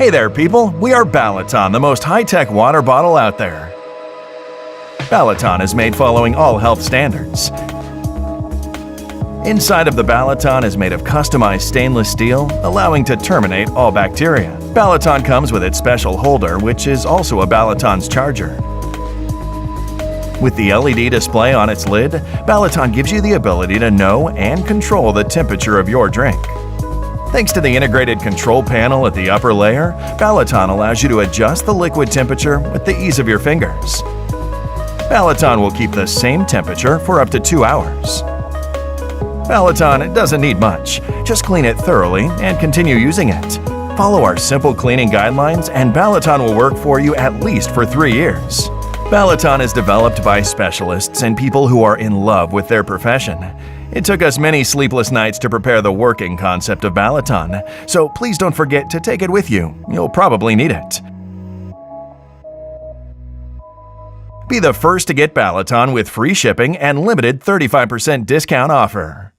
Hey there, people! We are Balaton, the most high-tech water bottle out there. Balaton is made following all health standards. Inside of the Balaton is made of customized stainless steel, allowing to terminate all bacteria. Balaton comes with its special holder, which is also a Balaton's charger. With the LED display on its lid, Balaton gives you the ability to know and control the temperature of your drink. Thanks to the integrated control panel at the upper layer, Balaton allows you to adjust the liquid temperature with the ease of your fingers. Balaton will keep the same temperature for up to 2 hours. Balaton doesn't need much. Just clean it thoroughly and continue using it. Follow our simple cleaning guidelines and Balaton will work for you at least for 3 years. Balaton is developed by specialists and people who are in love with their profession. It took us many sleepless nights to prepare the working concept of Balaton, so please don't forget to take it with you. You'll probably need it. Be the first to get Balaton with free shipping and limited 35% discount offer.